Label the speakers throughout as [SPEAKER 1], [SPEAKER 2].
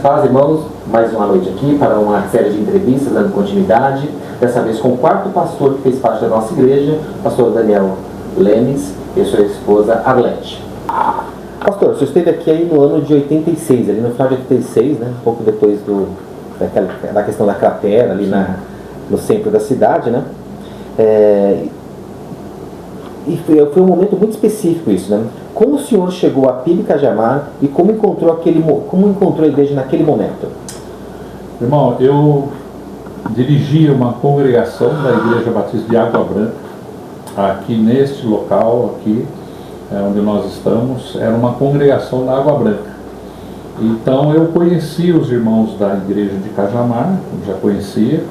[SPEAKER 1] paz, irmãos, mais uma noite aqui para uma série de entrevistas dando continuidade, dessa vez com o quarto pastor que fez parte da nossa igreja, pastor Daniel Lemes e sua esposa Arlete. Pastor, o senhor esteve aqui aí no ano de 86, ali no final de 86, né, um pouco depois da questão da cratera, ali no centro da cidade, né? E foi um momento muito específico isso, né? Como o senhor chegou a Piracajamar e como encontrou a igreja naquele momento?
[SPEAKER 2] Irmão, eu dirigia uma congregação da Igreja Batista de Água Branca, aqui neste local, aqui onde nós estamos, era uma congregação da Água Branca. Então eu conheci os irmãos da igreja de Cajamar, já conhecia.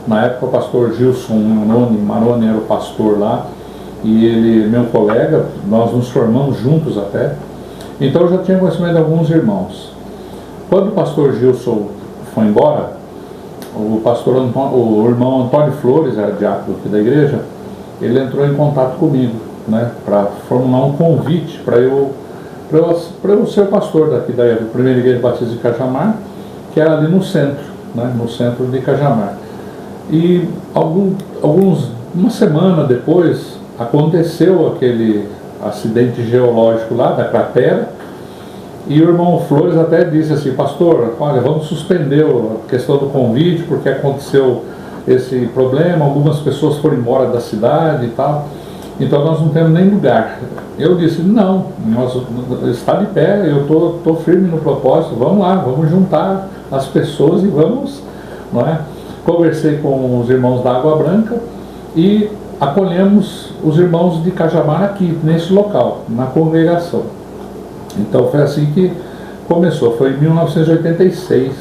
[SPEAKER 2] Na época o pastor Gilson Maroni era o pastor lá, e ele, meu colega, nós nos formamos juntos até. Então eu já tinha conhecimento de alguns irmãos. Quando o pastor Gilson foi embora, o irmão Antônio Flores, era diácono aqui da igreja, ele entrou em contato comigo, né, para formular um convite para eu ser pastor daqui da primeira igreja batista de Cajamar, que era ali no centro, né, no centro de Cajamar. E uma semana depois aconteceu aquele acidente geológico lá da cratera, e o irmão Flores até disse assim: pastor, olha, vamos suspender a questão do convite porque aconteceu esse problema, algumas pessoas foram embora da cidade e tal, então nós não temos nem lugar. Eu disse: não, está de pé, eu estou firme no propósito, vamos lá, vamos juntar as pessoas e vamos, não é? Conversei com os irmãos da Água Branca e acolhemos os irmãos de Cajamar aqui, nesse local, na congregação. Então foi assim que começou, foi em 1986.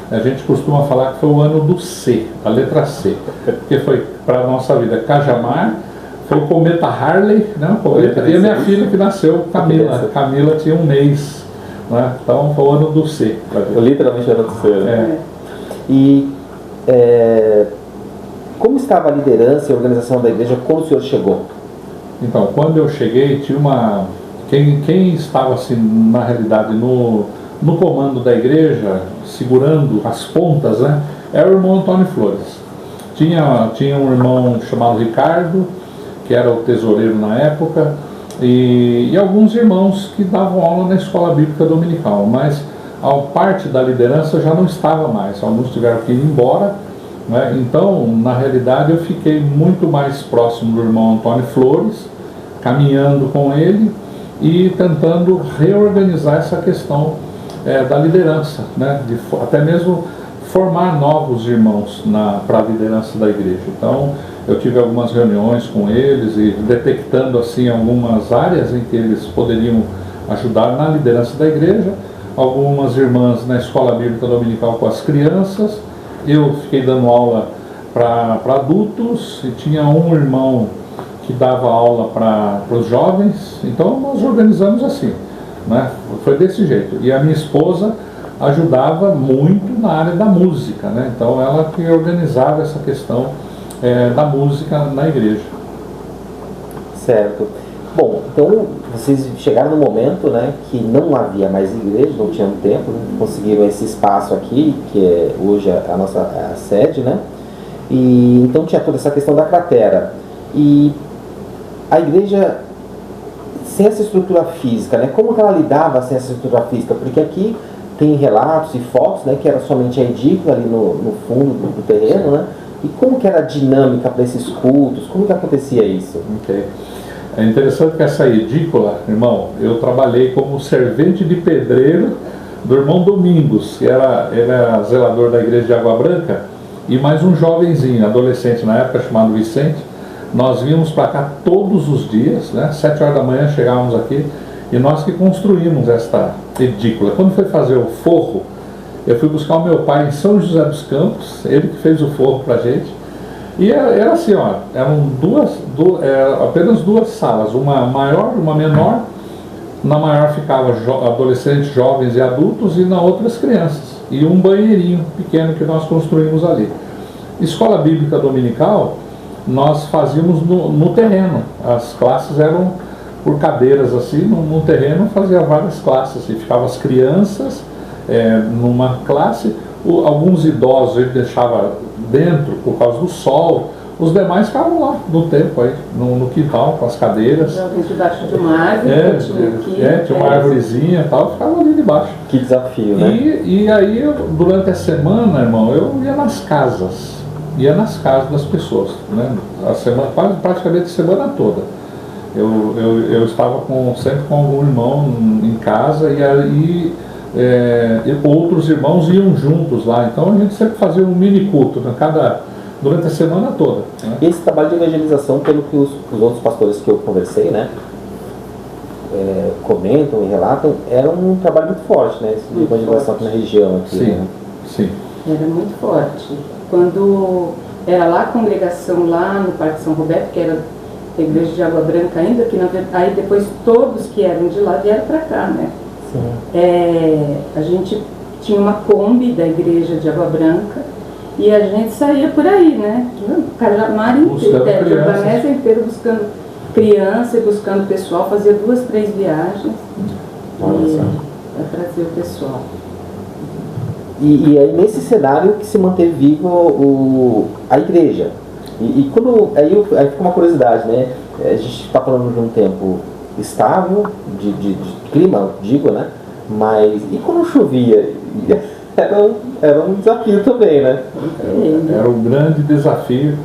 [SPEAKER 2] A gente costuma falar que foi o ano do C, a letra C, porque foi para a nossa vida Cajamar, foi o cometa Harley, né? E a minha filha que nasceu, Camila tinha um mês, né? Então foi o ano do C.
[SPEAKER 1] Literalmente era do C, né? Como estava a liderança e a organização da igreja quando o senhor chegou?
[SPEAKER 2] Então, quando eu cheguei, tinha quem estava assim, na realidade, no comando da igreja, segurando as pontas, né, era o irmão Antônio Flores. Tinha um irmão chamado Ricardo, que era o tesoureiro na época, e alguns irmãos que davam aula na escola bíblica dominical, mas a parte da liderança já não estava mais, alguns tiveram que ir embora, né? Então, na realidade, eu fiquei muito mais próximo do irmão Antônio Flores, caminhando com ele e tentando reorganizar essa questão da liderança, né? Até mesmo formar novos irmãos para a liderança da igreja. Então, eu tive algumas reuniões com eles e detectando assim algumas áreas em que eles poderiam ajudar na liderança da igreja. Algumas irmãs na escola bíblica dominical com as crianças. Eu fiquei dando aula para adultos e tinha um irmão que dava aula para os jovens. Então nós organizamos assim, né? Foi desse jeito. E a minha esposa ajudava muito na área da música, né? Então ela que organizava essa questão da música na igreja.
[SPEAKER 1] Certo. Bom, então vocês chegaram no momento, né, que não havia mais igreja, não tinha tempo, né, conseguiram esse espaço aqui, que é hoje a nossa sede, né? E então tinha toda essa questão da cratera. E a igreja, sem essa estrutura física, né, como que ela lidava sem essa estrutura física? Porque aqui tem relatos e fotos, né, que era somente a edícula ali no fundo do terreno, né? E como que era a dinâmica para esses cultos? Como que acontecia isso?
[SPEAKER 2] Okay. É interessante que essa edícula, irmão, eu trabalhei como servente de pedreiro do irmão Domingos, que era zelador da igreja de Água Branca, e mais um jovenzinho, adolescente na época, chamado Vicente. Nós vínhamos para cá todos os dias, né? 7 horas da manhã chegávamos aqui, e nós que construímos esta edícula. Quando foi fazer o forro, eu fui buscar o meu pai em São José dos Campos, ele que fez o forro para a gente. E era assim, ó, eram apenas duas salas, uma maior, uma menor. Na maior ficava adolescentes, jovens e adultos, e na outra as crianças. E um banheirinho pequeno que nós construímos ali. Escola bíblica dominical, nós fazíamos no terreno. As classes eram por cadeiras assim, no terreno fazia várias classes. E ficavam as crianças numa classe, alguns idosos ele deixava dentro por causa do sol, os demais ficavam lá no tempo aí, no quintal, com as cadeiras.
[SPEAKER 3] Debaixo de uma árvore,
[SPEAKER 2] tinha uma árvorezinha e tal, ficava ali debaixo.
[SPEAKER 1] Que desafio, né?
[SPEAKER 2] E aí, durante a semana, irmão, eu ia nas casas das pessoas, né? A semana, praticamente a semana toda. Eu estava sempre com algum irmão em casa e aí outros irmãos iam juntos lá. Então a gente sempre fazia um mini culto, né? Durante a semana toda. Né?
[SPEAKER 1] E esse trabalho de evangelização, pelo que os outros pastores que eu conversei, né, comentam e relatam, era um trabalho muito forte, né? Esse de evangelização aqui na região. Aqui,
[SPEAKER 2] sim,
[SPEAKER 1] né?
[SPEAKER 2] Sim.
[SPEAKER 3] Era muito forte. Quando era lá a congregação, lá no Parque São Roberto, que era a igreja de Água Branca ainda, que aí depois todos que eram de lá vieram para cá, né? Sim. A gente tinha uma Kombi da igreja de Água Branca, e a gente saía por aí, né? Cajamar inteiro, Jordanese inteiro buscando criança e buscando pessoal, fazia 2, 3 viagens para trazer o pessoal.
[SPEAKER 1] E aí nesse cenário que se manteve vivo a igreja. Aí fica uma curiosidade, né? A gente está falando de um tempo estável, de clima, digo, né? Mas e quando chovia? Era um desafio também, né?
[SPEAKER 2] Era um grande desafio,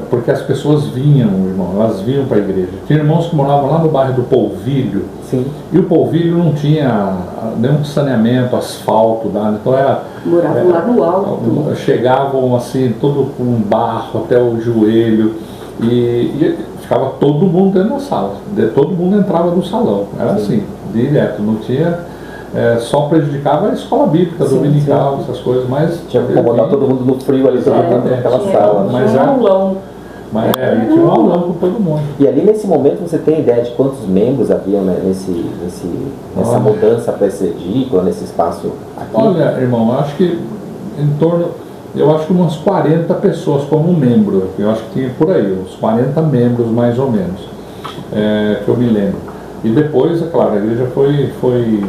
[SPEAKER 2] porque as pessoas vinham, irmão, elas vinham para a igreja. Tinha irmãos que moravam lá no bairro do Polvilho.
[SPEAKER 1] Sim.
[SPEAKER 2] E o Polvilho não tinha nenhum saneamento, asfalto, nada. Então
[SPEAKER 3] moravam lá no alto.
[SPEAKER 2] Chegavam assim, todo com barro até o joelho. E ficava todo mundo dentro da sala. Todo mundo entrava no salão. Era assim, direto, não tinha. Só prejudicava a escola bíblica, dominical, essas coisas, mas
[SPEAKER 1] tinha que acomodar todo mundo no frio ali, todo mundo naquela sala.
[SPEAKER 2] Mas tinha um aulão. Tinha um aulão com todo mundo.
[SPEAKER 1] E ali nesse momento você tem ideia de quantos membros haviam, né, nessa mudança para esse edícula, nesse espaço aqui?
[SPEAKER 2] Olha, irmão, eu acho que umas 40 pessoas como membro. Eu acho que tinha por aí, uns 40 membros mais ou menos, que eu me lembro. E depois, é claro, a igreja foi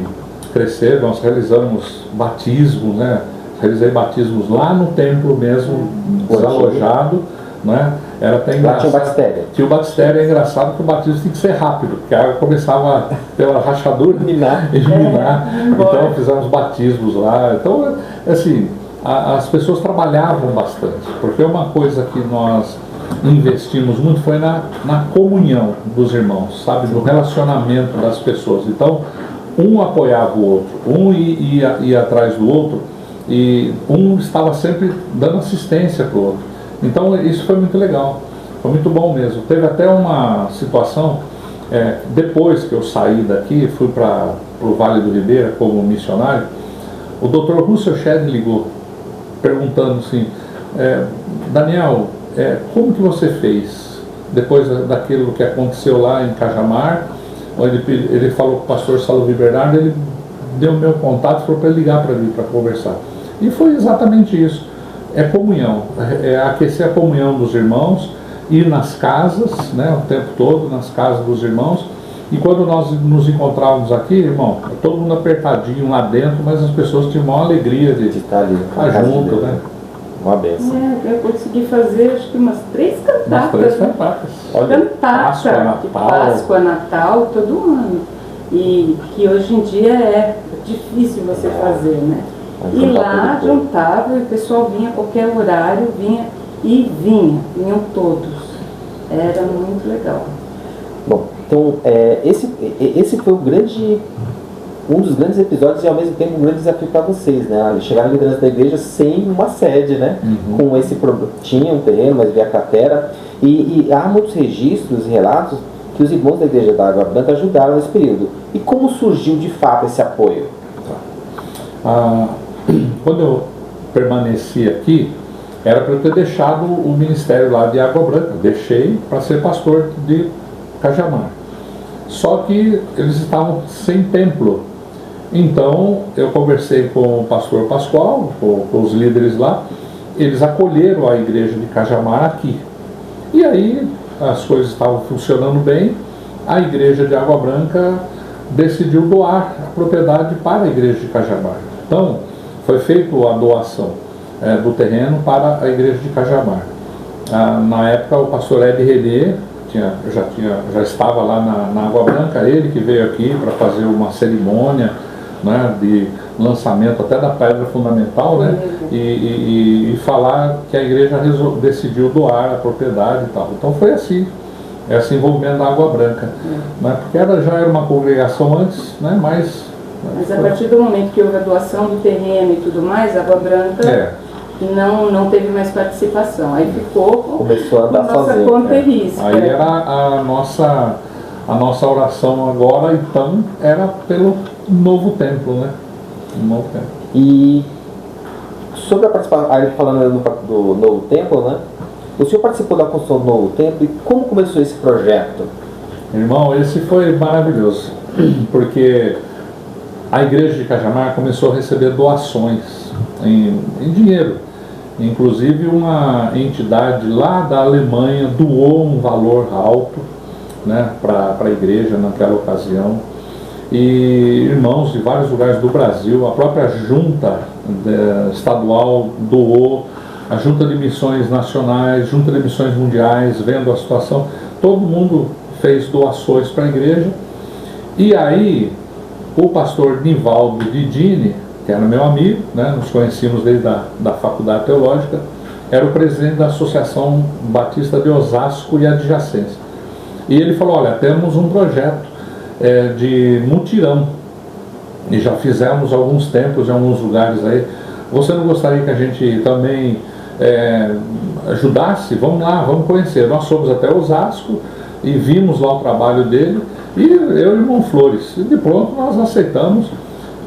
[SPEAKER 2] crescer, nós realizamos batismos, né? Realizei batismos lá no templo mesmo, desalojado, né? Era até engraçado.
[SPEAKER 1] Lá tinha o batistério.
[SPEAKER 2] Tinha o batistério, é engraçado que o batismo tinha que ser rápido, porque a água começava pela rachadura e minar. Então fizemos batismos lá. Então, assim, as pessoas trabalhavam bastante, porque uma coisa que nós investimos muito foi na comunhão dos irmãos, sabe? No relacionamento das pessoas. Então, um apoiava o outro, um ia atrás do outro e um estava sempre dando assistência para o outro. Então isso foi muito legal, foi muito bom mesmo. Teve até uma situação, depois que eu saí daqui, fui para o Vale do Ribeira como missionário, o Dr. Russell Shedd ligou, perguntando assim, Daniel, como que você fez depois daquilo que aconteceu lá em Cajamar? Ele falou com o pastor Salvi Bernardo, ele deu o meu contato, falou para ele ligar para mim para conversar. E foi exatamente isso. É comunhão, aquecer a comunhão dos irmãos, ir nas casas, né, o tempo todo, nas casas dos irmãos. E quando nós nos encontrávamos aqui, irmão, todo mundo apertadinho lá dentro, mas as pessoas tinham maior alegria de estar ali, estar junto, né?
[SPEAKER 1] Uma benção.
[SPEAKER 3] Eu consegui fazer acho que umas 3 cantatas.
[SPEAKER 2] Umas 3 cantatas.
[SPEAKER 3] Cantata, Páscoa, Natal, todo ano. E que hoje em dia é difícil você fazer, né? E lá juntava e o pessoal vinha a qualquer horário, vinham todos. Era muito legal.
[SPEAKER 1] Bom, então esse foi um dos grandes episódios e ao mesmo tempo um grande desafio para vocês, né? Chegar na liderança da igreja sem uma sede, né?
[SPEAKER 2] Uhum.
[SPEAKER 1] Com esse problema, tinha um terreno, mas havia cratera, e há muitos registros e relatos que os irmãos da igreja da Água Branca ajudaram nesse período. E como surgiu de fato esse apoio?
[SPEAKER 2] Quando eu permaneci aqui, era para eu ter deixado o ministério lá de Água Branca. Deixei para ser pastor de Cajamar. Só que eles estavam sem templo. Então eu conversei com o pastor Pascoal, com os líderes lá. Eles acolheram a igreja de Cajamar aqui. E aí as coisas estavam funcionando bem. A igreja de Água Branca decidiu doar a propriedade para a igreja de Cajamar. Então, foi feita a doação do terreno para a igreja de Cajamar. Na época, o pastor Ed René já estava lá na Água Branca, ele que veio aqui para fazer uma cerimônia, né, de lançamento até da pedra fundamental, né, e falar que a igreja decidiu doar a propriedade e tal. Então foi assim, esse envolvimento da Água Branca, né, porque já era uma congregação antes, né, mas
[SPEAKER 3] a partir do momento que houve a doação do terreno e tudo mais, a Água Branca não teve mais participação. Aí
[SPEAKER 1] começou a andar
[SPEAKER 3] nossa
[SPEAKER 1] sozinho,
[SPEAKER 3] conta e risco.
[SPEAKER 2] Aí era a nossa oração agora, então, era pelo novo templo, né? Um novo templo.
[SPEAKER 1] E sobre a participação, aí falando do novo templo, né? O senhor participou da construção do novo templo e como começou esse projeto?
[SPEAKER 2] Irmão, esse foi maravilhoso, porque a igreja de Cajamar começou a receber doações em dinheiro. Inclusive uma entidade lá da Alemanha doou um valor alto, né, para a igreja naquela ocasião. E irmãos de vários lugares do Brasil, a própria junta estadual doou, a junta de missões nacionais, junta de missões mundiais, vendo a situação, todo mundo fez doações para a igreja. E aí o pastor Nivaldo Didini, que era meu amigo, né, nos conhecíamos desde da faculdade teológica, era o presidente da Associação Batista de Osasco e adjacência. E ele falou, olha, temos um projeto de mutirão, e já fizemos alguns templos em alguns lugares aí, você não gostaria que a gente também ajudasse? Vamos lá, vamos conhecer. Nós fomos até Osasco e vimos lá o trabalho dele, e eu e o irmão Flores, e de pronto nós aceitamos.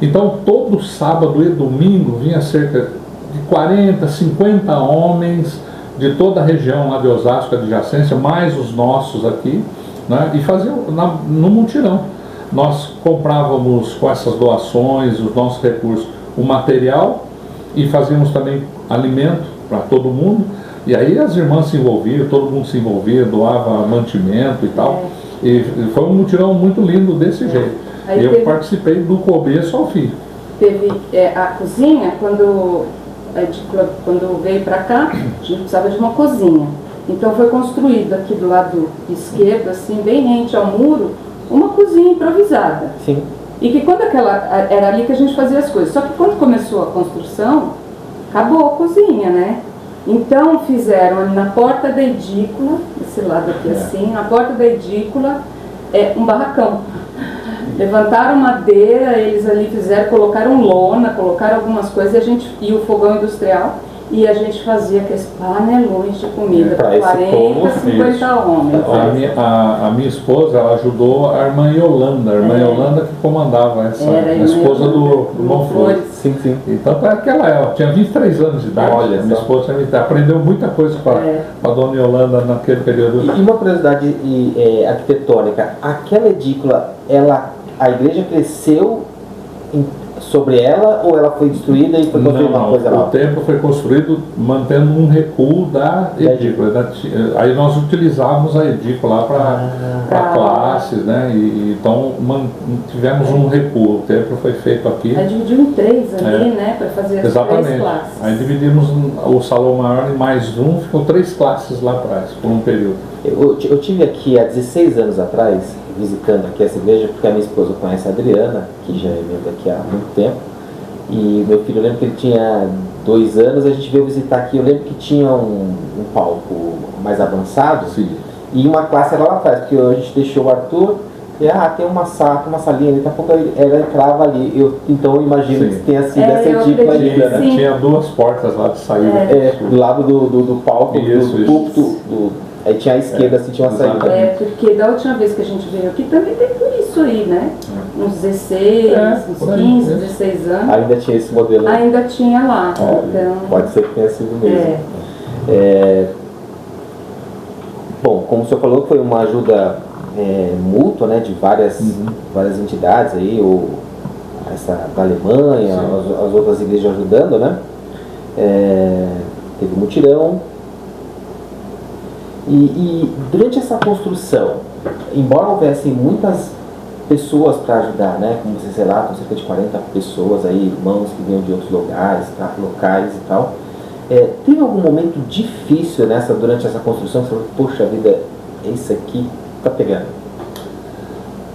[SPEAKER 2] Então todo sábado e domingo vinha cerca de 40, 50 homens de toda a região lá de Osasco, adjacência, mais os nossos aqui, né, e faziam no mutirão. Nós comprávamos com essas doações, os nossos recursos, o material, e fazíamos também alimento para todo mundo, e aí as irmãs se envolviam, todo mundo se envolvia, doava mantimento e tal, e foi um mutirão muito lindo desse jeito.
[SPEAKER 3] Aí
[SPEAKER 2] eu participei do começo ao fim.
[SPEAKER 3] Teve a cozinha, quando veio para cá, a gente precisava de uma cozinha. Então foi construído aqui do lado esquerdo, assim, bem rente ao muro, uma cozinha improvisada.
[SPEAKER 1] Sim.
[SPEAKER 3] E que quando era ali que a gente fazia as coisas. Só que quando começou a construção, acabou a cozinha, né? Então fizeram ali na porta da edícula, esse lado aqui assim, na porta da edícula, um barracão. Levantaram madeira, eles ali colocaram lona, colocaram algumas coisas, e o fogão industrial, e a gente fazia aqueles panelões de comida para 40, 50 homens.
[SPEAKER 2] A minha esposa, ela ajudou a irmã Yolanda, Yolanda que comandava a esposa do irmão Flores.
[SPEAKER 1] Sim, sim.
[SPEAKER 2] Então ela tinha 23 anos de idade.
[SPEAKER 1] Olha,
[SPEAKER 2] minha esposa aprendeu muita coisa com a dona Yolanda naquele período.
[SPEAKER 1] E uma curiosidade arquitetônica, aquela edícula, a igreja cresceu sobre ela ou ela foi destruída e foi construída uma coisa nova?
[SPEAKER 2] O templo foi construído mantendo um recuo da edícula. Aí nós utilizávamos a edícula lá para classes, né? Então tivemos um recuo. O templo foi feito aqui.
[SPEAKER 3] Aí dividiu em 3 ali, né? Para fazer as 3 classes.
[SPEAKER 2] Aí dividimos o salão maior em mais um, ficou 3 classes lá atrás, por um período.
[SPEAKER 1] Eu tive aqui há 16 anos atrás, visitando aqui essa igreja, porque a minha esposa conhece a Adriana, que já é membro aqui há muito tempo, e meu filho, eu lembro que ele tinha 2 anos, a gente veio visitar aqui, eu lembro que tinha um palco mais avançado.
[SPEAKER 2] Sim.
[SPEAKER 1] E uma classe era lá atrás, porque a gente deixou o Arthur, e tem uma salinha ali, daqui a pouco ela entrava ali, então eu imagino que tenha sido essa edícula ainda, né?
[SPEAKER 2] Tinha 2 portas lá de saída.
[SPEAKER 1] Do lado do palco, do púlpito, aí tinha à esquerda, assim, tinha uma saída.
[SPEAKER 3] Porque da última vez que a gente veio aqui também tem por isso aí, né? Uns 16, uns 15, 16 anos.
[SPEAKER 1] Ainda tinha esse modelo.
[SPEAKER 3] Ainda tinha lá. Então,
[SPEAKER 1] pode ser que tenha sido mesmo. Bom, como o senhor falou, foi uma ajuda mútua, né, de várias entidades aí, essa da Alemanha, as outras igrejas ajudando, né? Teve um mutirão. E durante essa construção, embora houvessem muitas pessoas para ajudar, né? Como vocês relatam, cerca de 40 pessoas aí, irmãos que vinham de outros locais e tal. Teve algum momento difícil durante essa construção que você falou, poxa vida, esse aqui tá pegando?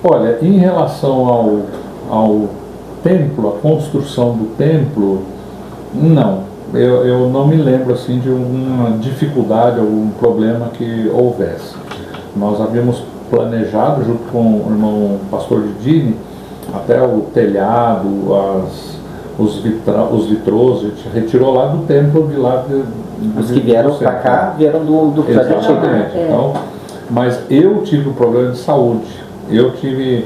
[SPEAKER 2] Olha, em relação ao templo, a construção do templo, não. Eu não me lembro assim de alguma dificuldade, algum problema que houvesse. Nós havíamos planejado, junto com o irmão pastor Didini, até o telhado, os vitrôs, a gente retirou lá do templo de lá.
[SPEAKER 1] Os que vieram para cá vieram do prédio antigo.
[SPEAKER 2] Exatamente. Então, mas eu tive um problema de saúde. Eu tive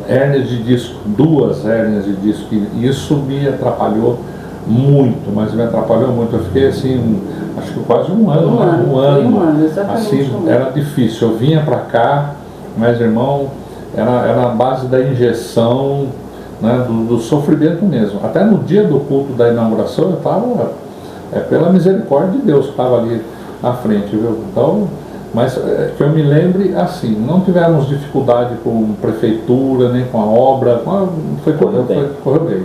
[SPEAKER 2] hérnia de disco, 2 hérnias de disco, e isso me atrapalhou muito, mas me atrapalhou muito. Eu fiquei assim, acho que quase um ano.
[SPEAKER 3] Um ano, exatamente.
[SPEAKER 2] Assim, era difícil. Eu vinha para cá, mas irmão, era a base da injeção, né, do sofrimento mesmo. Até no dia do culto da inauguração eu estava, pela misericórdia de Deus que estava ali na frente, viu? Então, mas que eu me lembre, assim, não tivemos dificuldade com prefeitura, nem com a obra, correu bem.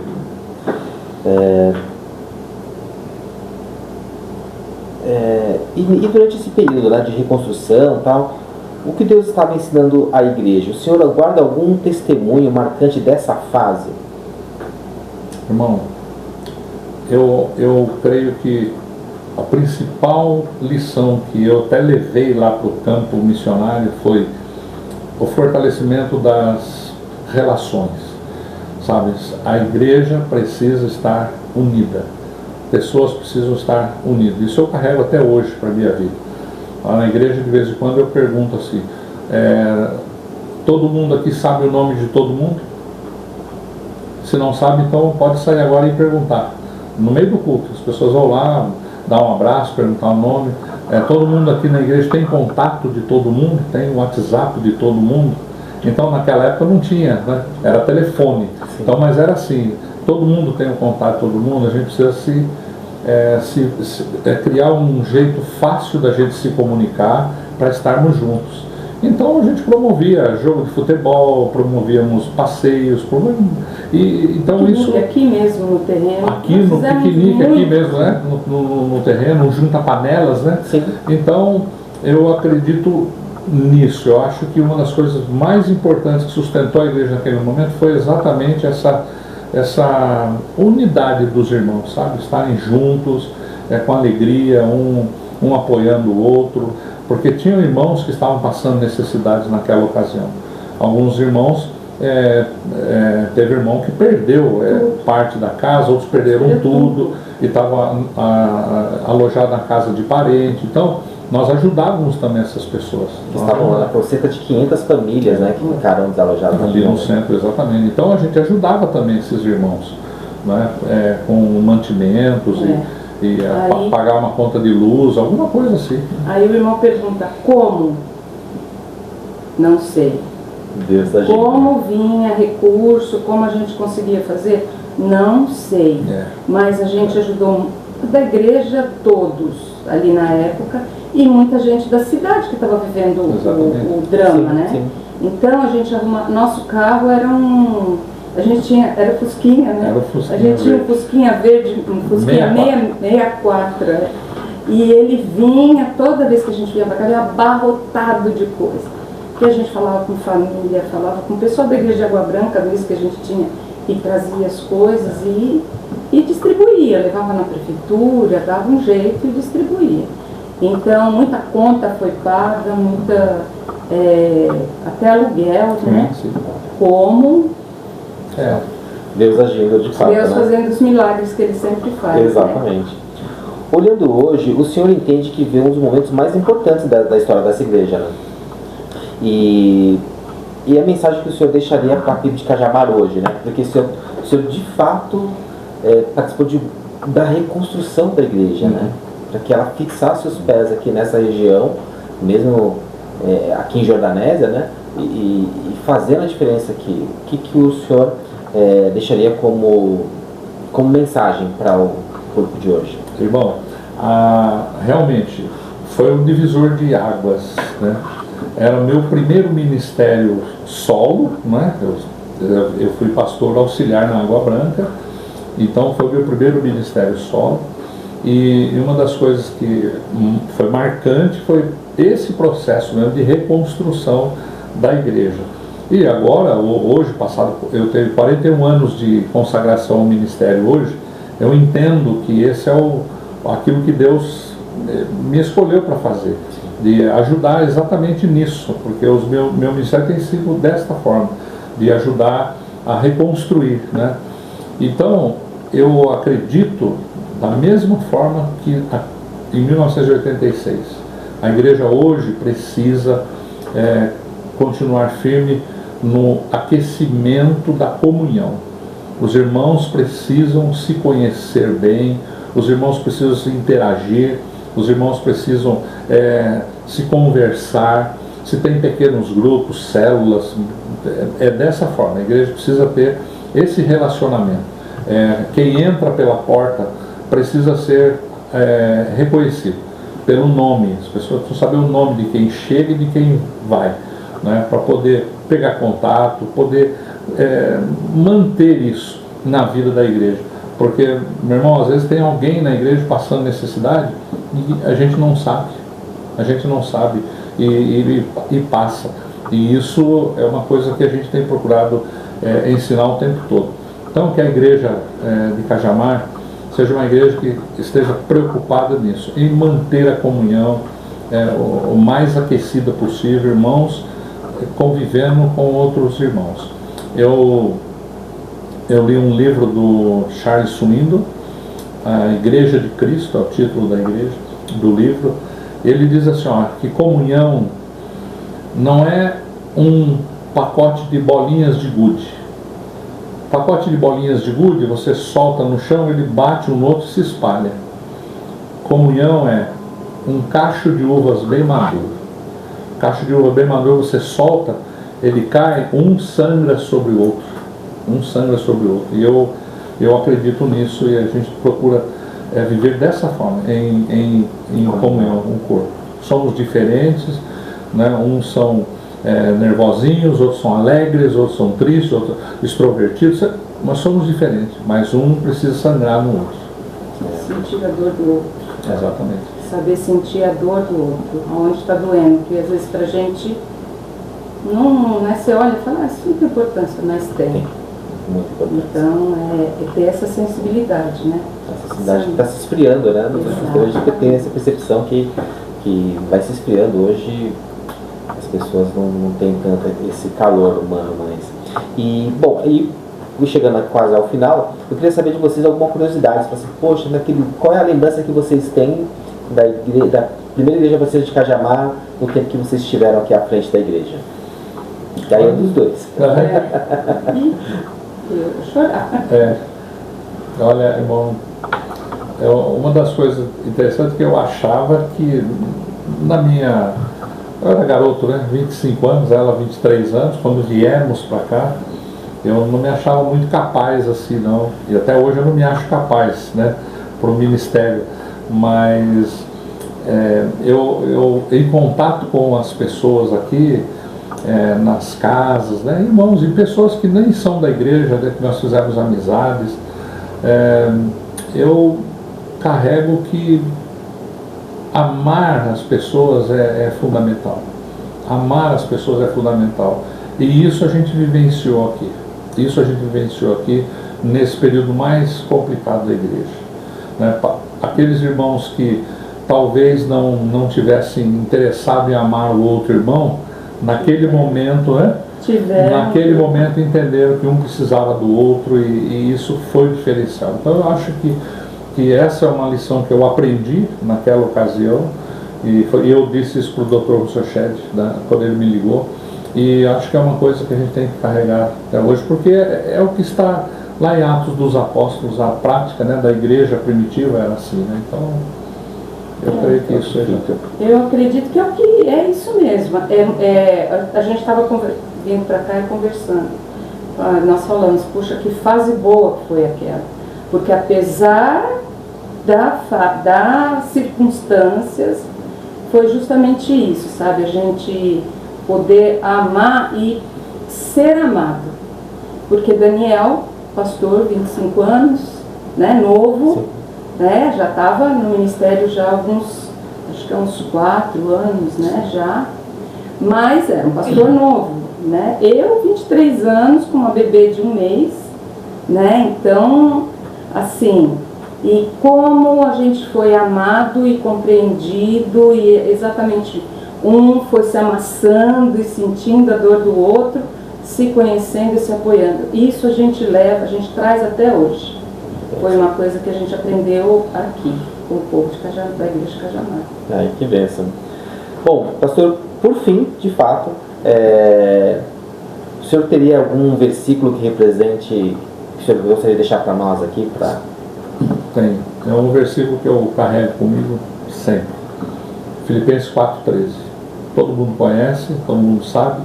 [SPEAKER 1] E durante esse período de reconstrução e tal, o que Deus estava ensinando à igreja? O Senhor guarda algum testemunho marcante dessa fase?
[SPEAKER 2] Irmão, eu creio que a principal lição que eu até levei lá para o campo missionário foi o fortalecimento das relações, sabe? A igreja precisa estar unida, pessoas precisam estar unidas. Isso eu carrego até hoje para a minha vida. Lá na igreja, de vez em quando, eu pergunto assim, todo mundo aqui sabe o nome de todo mundo? Se não sabe, então pode sair agora e perguntar. No meio do culto, as pessoas vão lá, dar um abraço, perguntar o nome. Todo mundo aqui na igreja tem contato de todo mundo, tem o WhatsApp de todo mundo. Então naquela época não tinha, né? Era telefone. Sim. Então, mas era assim, todo mundo tem um contato de todo mundo, a gente precisa criar um jeito fácil da gente se comunicar para estarmos juntos. Então a gente promovia jogo de futebol, promovíamos passeios, então isso
[SPEAKER 3] aqui mesmo no terreno,
[SPEAKER 2] aqui no piquenique, aqui mesmo, né? No terreno, junta panelas, né?
[SPEAKER 1] Sim.
[SPEAKER 2] Então eu acredito nisso. Eu acho que uma das coisas mais importantes que sustentou a igreja naquele momento foi exatamente essa unidade dos irmãos, sabe? Estarem juntos, com alegria, um apoiando o outro, porque tinham irmãos que estavam passando necessidades naquela ocasião. Alguns irmãos, teve irmão que perdeu parte da casa, outros perderam tudo e estava alojado na casa de parente. Então, nós ajudávamos também essas pessoas.
[SPEAKER 1] Estavam lá com cerca de 500 famílias, né, que ficaram desalojadas
[SPEAKER 2] ali no centro, exatamente. Então a gente ajudava também esses irmãos, né, com mantimentos e pagar uma conta de luz, alguma coisa assim.
[SPEAKER 3] Aí o irmão pergunta, como? Não sei.
[SPEAKER 1] Deus da gente.
[SPEAKER 3] Como vinha recurso, como a gente conseguia fazer? Não sei. Mas a gente ajudou da igreja todos ali na época e muita gente da cidade que estava vivendo o drama,
[SPEAKER 1] sim,
[SPEAKER 3] né?
[SPEAKER 1] Sim.
[SPEAKER 3] Então a gente nosso carro era era Fusquinha, né? A gente tinha um Fusquinha verde, um Fusquinha 64. E ele vinha, toda vez que a gente vinha para cá, ele abarrotado de coisa. Que a gente falava com família, falava com o pessoal da igreja de Água Branca, mesmo que a gente tinha, e trazia as coisas e distribuía, levava na prefeitura, dava um jeito e distribuía. Então, muita conta foi paga, até aluguel, né?
[SPEAKER 2] Sim.
[SPEAKER 3] Como
[SPEAKER 1] Deus agindo de fato,
[SPEAKER 3] Deus
[SPEAKER 1] né?
[SPEAKER 3] fazendo os milagres que Ele sempre faz.
[SPEAKER 1] Exatamente. Né? Olhando hoje, o senhor entende que vê um dos momentos mais importantes da história dessa igreja, né? E a mensagem que o senhor deixaria para a PIB de Cajamar hoje, né? Porque o senhor de fato participou da reconstrução da igreja, né? Para que ela fixasse os pés aqui nessa região, mesmo aqui em Jordanésia, né? E fazendo a diferença aqui. O que o senhor deixaria como mensagem para o corpo de hoje?
[SPEAKER 2] Irmão, realmente foi um divisor de águas, né? Era o meu primeiro ministério solo, né? Eu fui pastor auxiliar na Água Branca, então foi o meu primeiro ministério solo. E uma das coisas que foi marcante foi esse processo mesmo de reconstrução da igreja. E agora, hoje, eu tenho 41 anos de consagração ao ministério hoje, eu entendo que esse é aquilo que Deus me escolheu para fazer, de ajudar exatamente nisso, porque meu ministério tem sido desta forma, de ajudar a reconstruir, né? Então, eu acredito da mesma forma que em 1986, a igreja hoje precisa continuar firme no aquecimento da comunhão. Os irmãos precisam se conhecer bem, os irmãos precisam se interagir, os irmãos precisam se conversar. Se tem pequenos grupos, células, é dessa forma. A igreja precisa ter esse relacionamento. Quem entra pela porta precisa ser reconhecido pelo nome. As pessoas precisam saber o nome de quem chega e de quem vai, né, para poder pegar contato, poder manter isso na vida da igreja. Porque, meu irmão, às vezes tem alguém na igreja passando necessidade e a gente não sabe. A gente não sabe e passa. E isso é uma coisa que a gente tem procurado ensinar o tempo todo. Então, que a igreja de Cajamar seja uma igreja que esteja preocupada nisso, em manter a comunhão o mais aquecida possível, irmãos convivendo com outros irmãos. Eu li um livro do Charles Swindoll, A Igreja de Cristo, é o título do livro. Ele diz assim, que comunhão não é um pacote de bolinhas de gude. Pacote de bolinhas de gude, você solta no chão, ele bate um no outro e se espalha. Comunhão é um cacho de uvas bem maduro. Cacho de uva bem maduro, você solta, ele cai, um sangra sobre o outro. Um sangra sobre o outro. E eu acredito nisso e a gente procura viver dessa forma, em comunhão, um corpo. Somos diferentes, né? Uns são nervosinhos, outros são alegres, outros são tristes, outros extrovertidos, nós somos diferentes, mas um precisa sangrar no outro.
[SPEAKER 3] Sentir a dor do outro.
[SPEAKER 2] Exatamente.
[SPEAKER 3] Saber sentir a dor do outro, onde está doendo, porque às vezes pra gente não é, você olha e fala, isso não tem importância, mas tem.
[SPEAKER 1] Muito importante.
[SPEAKER 3] Então, é ter essa sensibilidade, né?
[SPEAKER 1] Essa sensibilidade está se esfriando, né? Hoje eu tenho essa percepção que vai se esfriando. Hoje as pessoas não têm tanto esse calor humano mais. E, bom, aí chegando quase ao final, eu queria saber de vocês alguma curiosidade. Assim, poxa, qual é a lembrança que vocês têm da primeira igreja de vocês de Cajamar, no tempo que vocês estiveram aqui à frente da igreja? E aí é dos dois.
[SPEAKER 3] Eu vou chorar.
[SPEAKER 2] Olha, irmão, uma das coisas interessantes que eu achava que eu era garoto, né, 25 anos, ela 23 anos, quando viemos para cá, eu não me achava muito capaz assim, não, e até hoje eu não me acho capaz, né, para o ministério, mas eu em contato com as pessoas aqui, nas casas, né, irmãos e pessoas que nem são da igreja, né, que nós fizemos amizades, eu carrego que amar as pessoas é fundamental. Amar as pessoas é fundamental. E isso a gente vivenciou aqui. Isso a gente vivenciou aqui nesse período mais complicado da igreja, né? Aqueles irmãos que talvez não tivessem interessado em amar o outro irmão, naquele momento, né? Naquele momento entenderam que um precisava do outro e isso foi o diferencial. Então eu acho que essa é uma lição que eu aprendi naquela ocasião e eu disse isso para o Dr. Russell Shedd, né, quando ele me ligou, e acho que é uma coisa que a gente tem que carregar até hoje, porque é o que está lá em Atos dos Apóstolos, a prática, né, da igreja primitiva era assim, né? Então eu creio que isso seja.
[SPEAKER 3] Eu acredito que é isso mesmo. A gente estava vindo para cá e conversando. Nós falamos, puxa, que fase boa que foi aquela. Porque apesar das circunstâncias, foi justamente isso, sabe? A gente poder amar e ser amado. Porque Daniel, pastor, 25 anos, né, novo, né, já estava no ministério já há acho que há uns 4 anos, né, já. Mas era um pastor novo, né? Eu, 23 anos, com uma bebê de 1 mês, né? Então, assim, e como a gente foi amado e compreendido, e exatamente um foi se amassando e sentindo a dor do outro, se conhecendo e se apoiando. Isso a gente leva, a gente traz até hoje. Foi uma coisa que a gente aprendeu aqui, com o povo de Cajamar, da igreja de Cajamar.
[SPEAKER 1] Ai, que bênção. Bom, pastor, por fim, de fato, o senhor teria algum versículo que represente, que o senhor gostaria de deixar para nós aqui?
[SPEAKER 2] Tem. É um versículo que eu carrego comigo sempre. Filipenses 4,13. Todo mundo conhece, todo mundo sabe,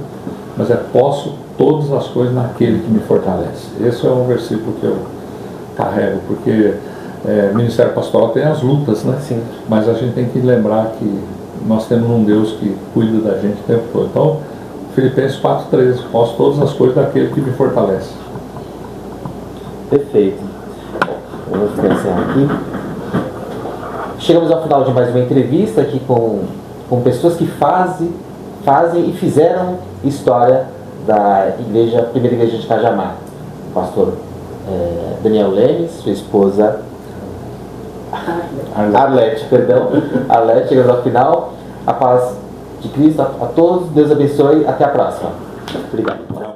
[SPEAKER 2] mas posso todas as coisas naquele que me fortalece. Esse é um versículo que eu carrego, porque ministério pastoral tem as lutas, né?
[SPEAKER 1] Sim.
[SPEAKER 2] Mas a gente tem que lembrar que nós temos um Deus que cuida da gente o tempo todo. Então, Filipenses 4,13, posso todas as coisas daquele que me fortalece.
[SPEAKER 1] Perfeito. Vamos pensar aqui. Chegamos ao final de mais uma entrevista aqui com pessoas que fazem e fizeram história da primeira igreja de Cajamar. Pastor Daniel Lemes, sua esposa Arlete, perdão. Arlete, chegamos ao final. A paz de Cristo a todos, Deus abençoe, até a próxima. Obrigado.